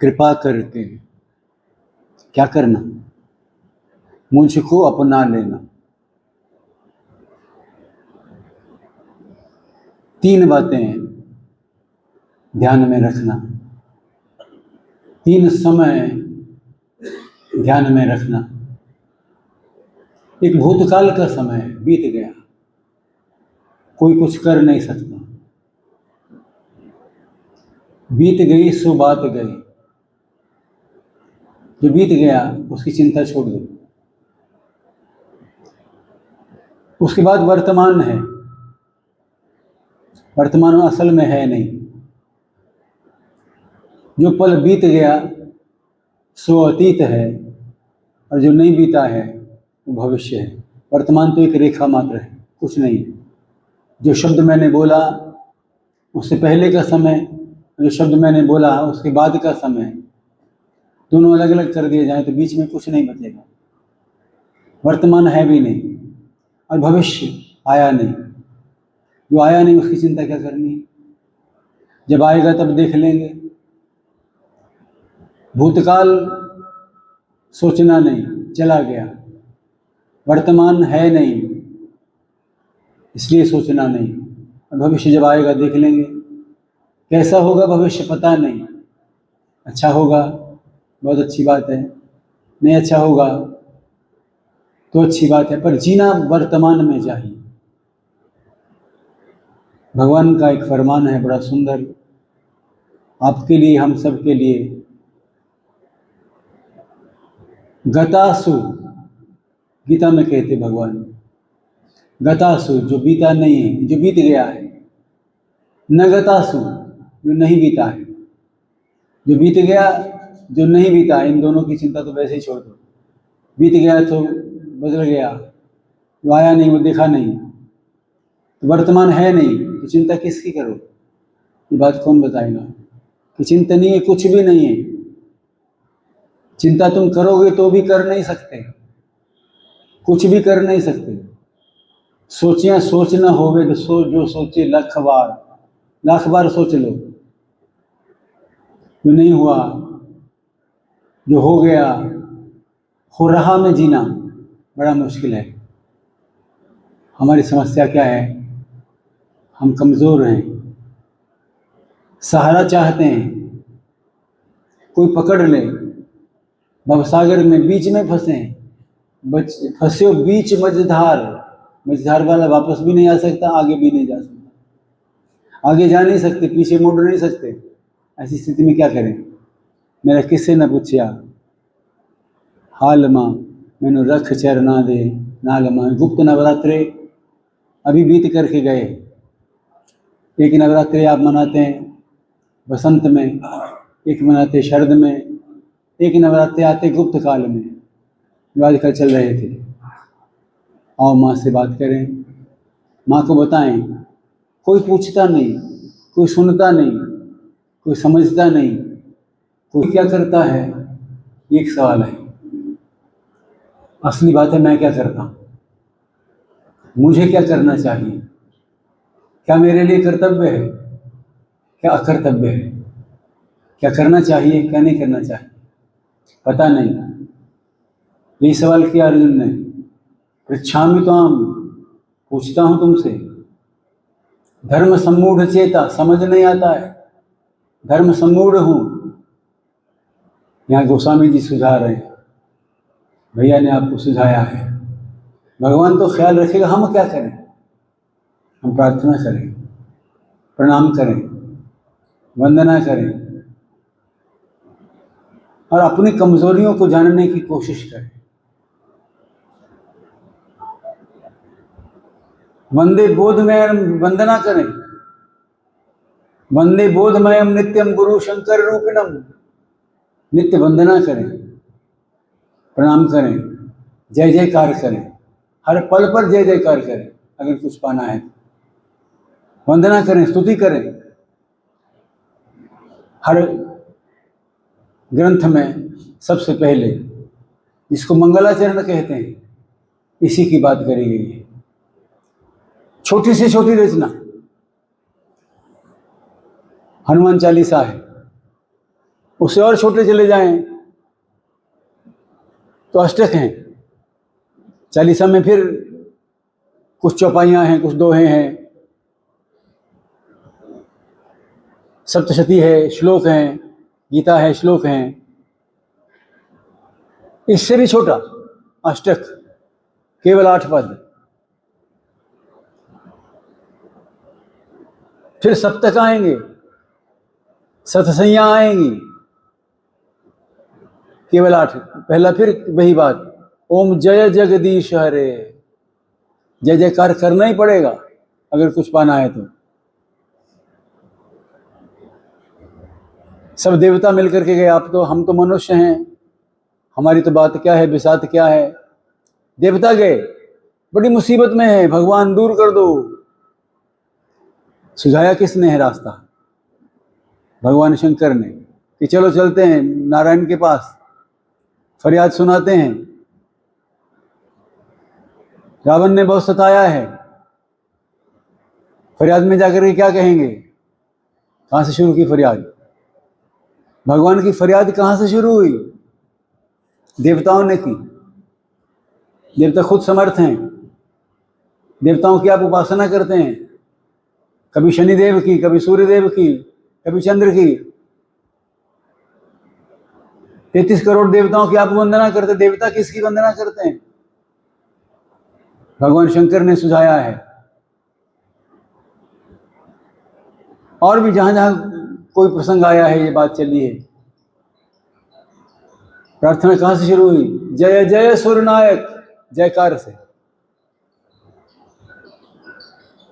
कृपा करके क्या करना, मुझको अपना लेना। 3 बातें ध्यान में रखना, 3 समय ध्यान में रखना। एक भूतकाल का समय बीत गया, कोई कुछ कर नहीं सकता, बीत गई सो बात गई। जो बीत गया उसकी चिंता छोड़ दो। उसके बाद वर्तमान है, वर्तमान असल में है नहीं। जो पल बीत गया सो अतीत है, और जो नहीं बीता है वो भविष्य है। वर्तमान तो एक रेखा मात्र है, कुछ नहीं। जो शब्द मैंने बोला उससे पहले का समय, जो शब्द मैंने बोला उसके बाद का समय, दोनों अलग अलग कर दिए जाए तो बीच में कुछ नहीं बचेगा। वर्तमान है भी नहीं और भविष्य आया नहीं। जो आया नहीं उसकी चिंता क्या करनी है, जब आएगा तब देख लेंगे। भूतकाल सोचना नहीं, चला गया। वर्तमान है नहीं इसलिए सोचना नहीं, और भविष्य जब आएगा देख लेंगे। कैसा होगा भविष्य पता नहीं, अच्छा होगा बहुत अच्छी बात है, नहीं अच्छा होगा तो अच्छी बात है, पर जीना वर्तमान में चाहिए। भगवान का एक फरमान है बड़ा सुंदर, आपके लिए, हम सब के लिए। गतासु, गीता में कहते भगवान, गतासु जो बीता नहीं है, जो बीत गया है। न गतासु जो नहीं बीता है। जो बीत गया, जो नहीं बीता है, इन दोनों की चिंता तो वैसे ही छोड़ दो। बीत गया तो बदल गया, जो आया नहीं वो देखा नहीं, तो वर्तमान है नहीं तो चिंता किसकी करो। ये बात कौन बताएगा कि चिंता नहीं है, कुछ भी नहीं है। चिंता तुम करोगे तो भी कर नहीं सकते, कुछ भी कर नहीं सकते। सोचिया सोच न होवे तो जो सोचे लाख बार सोच लो। जो नहीं हुआ, जो हो गया, हो रहा में जीना बड़ा मुश्किल है। हमारी समस्या क्या है, हम कमज़ोर हैं, सहारा चाहते हैं, कोई पकड़ ले। भवसागर में बीच में फंसे, फंसे हो बीच मझधार वाला वापस भी नहीं आ सकता, आगे भी नहीं जा सकता। आगे जा नहीं सकते, पीछे मुड़ नहीं सकते। ऐसी स्थिति में क्या करें। मेरा किससे न पूछिया हाल माँ, मैंने रख चरना दे नाल माँ। गुप्त नवरात्रे अभी बीत करके गए। एक नवरात्रि आप मनाते हैं बसंत में, एक मनाते शरद में, एक नवरात्रि आते गुप्त काल में, जो आजकल चल रहे थे। आओ माँ से बात करें, माँ को बताएं। कोई पूछता नहीं, कोई सुनता नहीं, कोई समझता नहीं, कोई क्या करता है, एक सवाल है। असली बात है मैं क्या करता हूँ, मुझे क्या करना चाहिए, क्या मेरे लिए कर्तव्य है, क्या अकर्तव्य है, क्या करना चाहिए, क्या नहीं करना चाहिए, पता नहीं। यही सवाल किया अर्जुन ने, पृच्छामि त्वाम, पूछता हूं तुमसे। धर्म सम्मूढ़ चेता, समझ नहीं आता है, धर्म सम्मूढ़ हूं। यहाँ गोस्वामी जी सुझा रहे हैं, भैया ने आपको सुझाया है। भगवान तो ख्याल रखेगा, हम क्या करें। हम प्रार्थना करें, प्रणाम करें, वंदना करें, और अपनी कमजोरियों को जानने की कोशिश करें। वंदे बोधमयम, वंदना करें। वंदे बोधमयम नित्यम गुरु शंकर रूपिणम, नित्य वंदना करें, प्रणाम करें, जय जयकार करें, हर पल पर जय जयकार करें। अगर कुछ पाना है वंदना करें, स्तुति करें। हर ग्रंथ में सबसे पहले जिसको मंगलाचरण कहते हैं, इसी की बात करी गई है। छोटी से छोटी रचना हनुमान चालीसा है, उससे और छोटे चले जाएं तो अष्टक हैं। चालीसा में फिर कुछ चौपाइयाँ हैं, कुछ दोहे हैं, सप्तशती है, श्लोक हैं, गीता है, श्लोक हैं। इससे भी छोटा अष्टक, केवल 8 पद। फिर सप्तक आएंगे, सतसंज्ञा आएंगी, केवल 8। पहला फिर वही बात, ओम जय जगदीश हरे। जय जयकार करना ही पड़ेगा अगर कुछ पाना है तो। सब देवता मिलकर के गए, आप तो, हम तो मनुष्य हैं, हमारी तो बात क्या है, बिसात क्या है। देवता गए, बड़ी मुसीबत में है, भगवान दूर कर दो। सुझाया किसने है रास्ता? भगवान शंकर ने, कि चलो चलते हैं नारायण के पास, फरियाद सुनाते हैं। रावण ने बहुत सताया है, फरियाद में जाकर के क्या कहेंगे? कहां से शुरू की फरियाद? भगवान की फरियाद कहां से शुरू हुई? देवताओं ने की। देवता खुद समर्थ हैं, देवताओं की आप उपासना करते हैं, कभी शनिदेव की, कभी सूर्यदेव की, कभी चंद्र की। 33 करोड़ देवताओं की आप वंदना करते, देवता किसकी वंदना करते हैं? भगवान शंकर ने सुझाया है। और भी जहां जहां कोई प्रसंग आया है, ये बात चली है। प्रार्थना कहां से शुरू हुई? जय जय सुरनायक, जयकार से।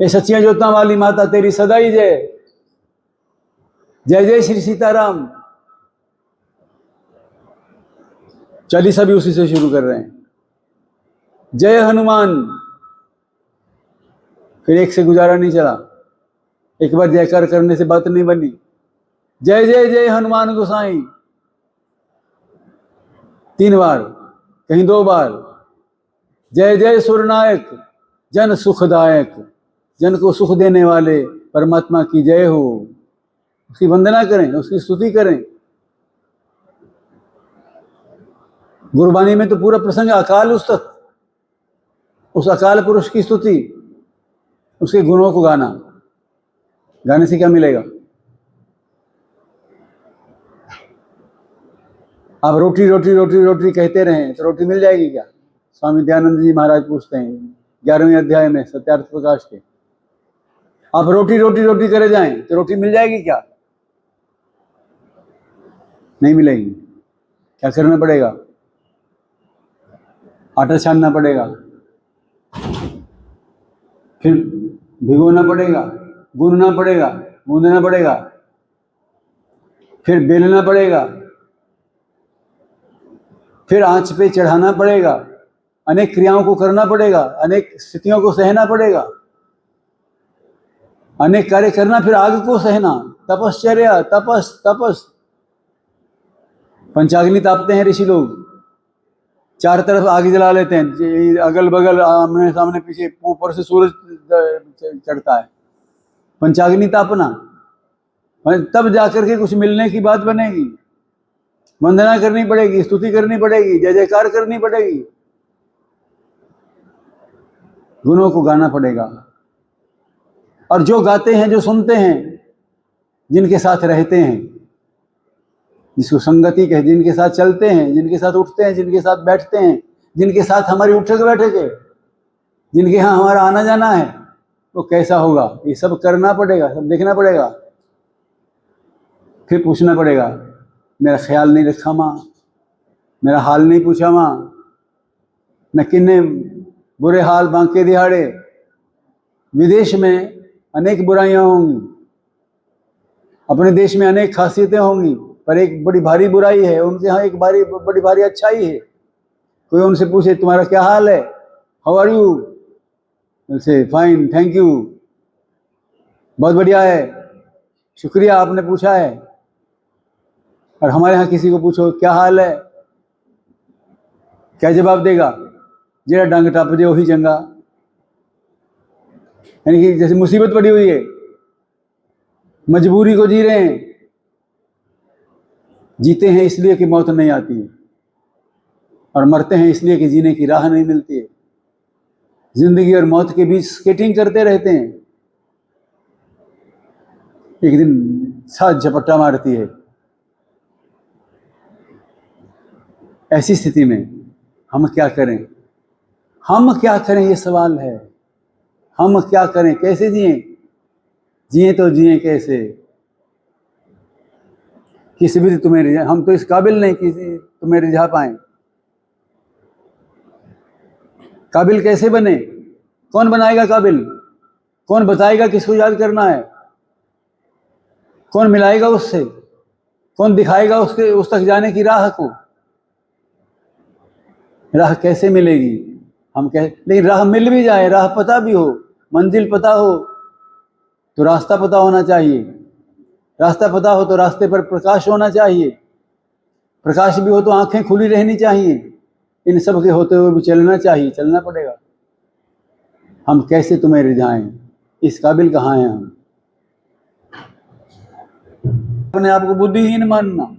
ये सच्चियां ज्योता वाली माता तेरी सदाई जय। जय जय श्री सीताराम। चालीसा भी उसी से शुरू कर रहे हैं। जय हनुमान, फिर एक से गुजारा नहीं चला, एक बार जयकार करने से बात नहीं बनी। जय जय जय हनुमान गोसाई 3 बार, कहीं 2 बार। जय जय सुरनायक, जन सुखदायक, जन को सुख देने वाले परमात्मा की जय हो। उसकी वंदना करें, उसकी स्तुति करें। गुरबानी में तो पूरा प्रसंग अकाल उस्तक, उस अकाल पुरुष की स्तुति, उसके गुणों को गाना। गाने से क्या मिलेगा? आप रोटी रोटी रोटी रोटी कहते रहें तो रोटी मिल जाएगी क्या? स्वामी दयानंद जी महाराज पूछते हैं 11वें अध्याय में सत्यार्थ प्रकाश के। आप रोटी रोटी रोटी करे जाएं तो रोटी मिल जाएगी क्या? नहीं मिलेगी। क्या करना पड़ेगा? आटा छानना पड़ेगा, फिर भिगोना पड़ेगा, गूंदना पड़ेगा, गूंदना पड़ेगा, फिर बेलना पड़ेगा, फिर आंच पे चढ़ाना पड़ेगा, अनेक क्रियाओं को करना पड़ेगा, अनेक स्थितियों को सहना पड़ेगा, अनेक कार्य करना, फिर आग को सहना। तपश्चर्या, तपस तपस। पंचाग्नि तापते हैं ऋषि लोग, 4 तरफ आग जला लेते हैं, अगल बगल आमने सामने पीछे, ऊपर से सूरज चढ़ता है। पंचाग्नि तापना, तब जाकर के कुछ मिलने की बात बनेगी। वंदना करनी पड़ेगी, स्तुति करनी पड़ेगी, जय जयकार करनी पड़ेगी, गुणों को गाना पड़ेगा। और जो गाते हैं, जो सुनते हैं, जिनके साथ रहते हैं, जिसको संगति कहते, जिनके साथ चलते हैं, जिनके साथ उठते हैं, जिनके साथ बैठते हैं, जिनके साथ हमारी उठक बैठक है, जिनके यहाँ हमारा आना जाना है, वो कैसा होगा? ये सब करना पड़ेगा, सब देखना पड़ेगा। फिर पूछना पड़ेगा, मेरा ख्याल नहीं रखा माँ, मेरा हाल नहीं पूछा माँ, मैं किन्ने बुरे हाल बांके दिहाड़े। विदेश में अनेक बुराइयां होंगी, अपने देश में अनेक खासियतें होंगी, पर एक बड़ी भारी बुराई है, उनके यहाँ एक बड़ी भारी अच्छाई है। कोई उनसे पूछे तुम्हारा क्या हाल है, हाउ आर यू, से फाइन, थैंक यू, बहुत बढ़िया है, शुक्रिया आपने पूछा है। और हमारे यहाँ किसी को पूछो क्या हाल है, क्या जवाब देगा? जेड़ा डंग टप दे वही चंगा। यानी कि जैसे मुसीबत पड़ी हुई है, मजबूरी को जी रहे हैं, जीते हैं इसलिए कि मौत नहीं आती है, और मरते हैं इसलिए कि जीने की राह नहीं मिलती है। जिंदगी और मौत के बीच स्केटिंग करते रहते हैं। एक दिन साथ झपट्टा मारती है। ऐसी स्थिति में हम क्या करें? हम क्या करें, ये सवाल है। हम क्या करें, कैसे जिए? जिए तो जिए कैसे? किसी भी तुम्हें रिझा, हम तो इस काबिल नहीं किसी तुम्हें रिझा पाए। काबिल कैसे बने? कौन बनाएगा काबिल? कौन बताएगा किसको याद करना है? कौन मिलाएगा उससे? कौन दिखाएगा उसके उस तक जाने की राह को? राह कैसे मिलेगी? हम कह, लेकिन राह मिल भी जाए, राह पता भी हो, मंजिल पता हो, तो रास्ता पता होना चाहिए। रास्ता पता हो तो रास्ते पर प्रकाश होना चाहिए। प्रकाश भी हो तो आंखें खुली रहनी चाहिए। इन सब के होते हुए भी चलना चाहिए, चलना पड़ेगा। हम कैसे तुम्हें रिझाएं? इस काबिल कहाँ हैं हम? अपने आप को बुद्धिहीन मानना।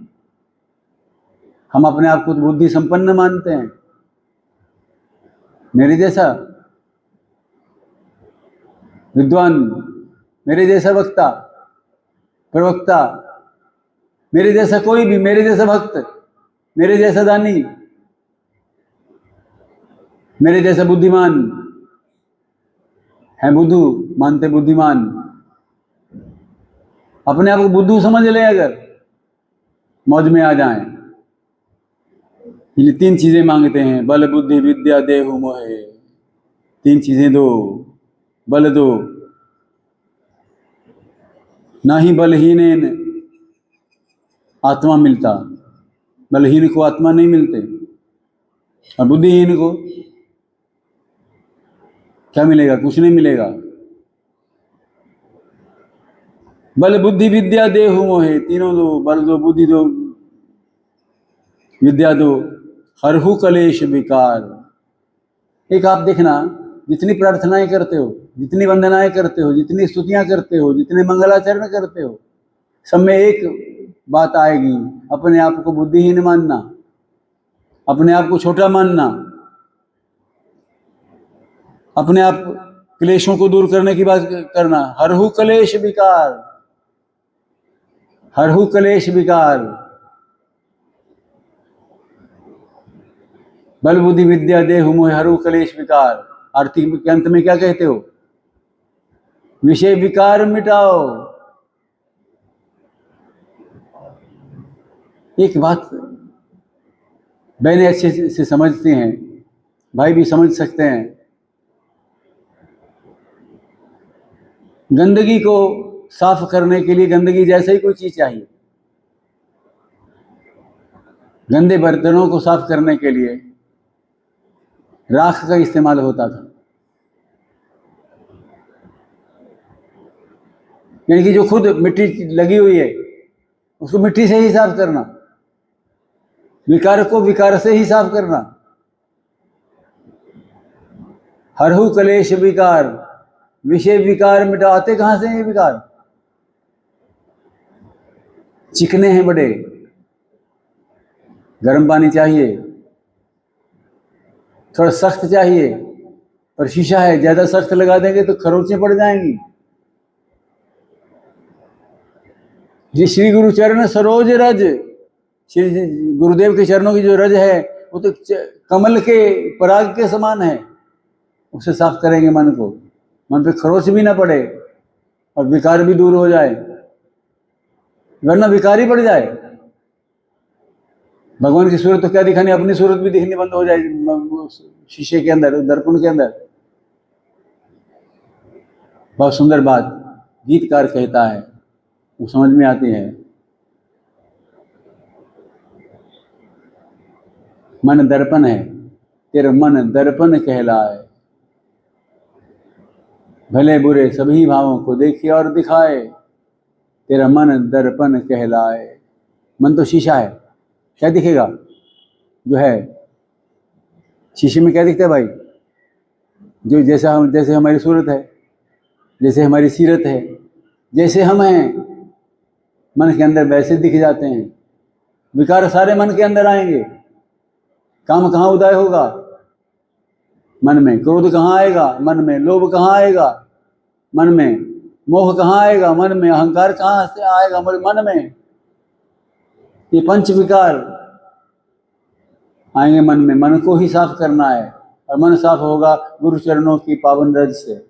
हम अपने आप को बुद्धि संपन्न मानते हैं। मेरे जैसा विद्वान, मेरे जैसा वक्ता, प्रवक्ता, मेरे जैसा कोई भी, मेरे जैसा भक्त, मेरे जैसा दानी, मेरे जैसा बुद्धिमान है। बुद्धू मानते बुद्धिमान। अपने आप को बुद्धू समझ ले, अगर मौज में आ जाएं। ये 3 चीजें मांगते हैं, बल बुद्धि विद्या देहु मोहे। 3 चीजें दो, बल दो। ना ही बलहीन आत्मा मिलता, बलहीन को आत्मा नहीं मिलते, और बुद्धिहीन को क्या मिलेगा? कुछ नहीं मिलेगा। बल बुद्धि विद्या देहु मोहे, तीनों दो, बल दो, बुद्धि दो, विद्या दो, हरहु कलेश विकार। एक आप देखना, जितनी प्रार्थनाएं करते हो, जितनी वंदनाएं करते हो, जितनी स्तुतियां करते हो, जितने मंगलाचरण करते हो, सब में एक बात आएगी, अपने आप को बुद्धिहीन मानना, अपने आप को छोटा मानना, अपने आप क्लेशों को दूर करने की बात करना। हरहु कलेश विकार, हरहु कलेश विकार। बल बुद्धि विद्या देहु मोहे हरहु कलेश विकार। आरती के अंत में क्या कहते हो? विषय विकार मिटाओ। एक बात बहनें अच्छे से समझती हैं, भाई भी समझ सकते हैं। गंदगी को साफ करने के लिए गंदगी जैसे ही कोई चीज चाहिए। गंदे बर्तनों को साफ करने के लिए राख का इस्तेमाल होता था। यानी कि जो खुद मिट्टी लगी हुई है उसको मिट्टी से ही साफ करना, विकार को विकार से ही साफ करना। हरहु कलेश विकार, विषय विकार मिटाते कहां से ये विकार? चिकने हैं बड़े, गर्म पानी चाहिए, थोड़ा सख्त चाहिए, पर शीशा है, ज्यादा सख्त लगा देंगे तो खरोंचें पड़ जाएंगी। ये श्री गुरु चरण सरोज रज, श्री गुरुदेव के चरणों की जो रज है वो तो कमल के पराग के समान है। उसे साफ करेंगे मन को, मन पे खरोच भी ना पड़े और विकार भी दूर हो जाए, वरना विकार ही पड़ जाए। भगवान की सूरत तो क्या दिखानी, अपनी सूरत भी दिखनी बंद हो जाए शीशे के अंदर, दर्पण के अंदर। बहुत सुंदर बात गीतकार कहता है, वो समझ में आती है। मन दर्पण है, तेरा मन दर्पण कहलाए, भले बुरे सभी भावों को देखे और दिखाए, तेरा मन दर्पण कहलाए। मन तो शीशा है, क्या दिखेगा? जो है शीशे में क्या दिखता है भाई? जो जैसे हमारी सूरत है, जैसे हमारी सीरत है, जैसे हम हैं मन के अंदर वैसे दिख जाते हैं। विकार सारे मन के अंदर आएंगे। काम कहाँ उदय होगा? मन में। क्रोध कहाँ आएगा? मन में। लोभ कहाँ आएगा? मन में। मोह कहाँ आएगा? मन में। अहंकार कहाँ से आएगा? मन में। ये पंच विकार आएंगे मन में। मन को ही साफ करना है, और मन साफ होगा गुरु चरणों की पावन रज से।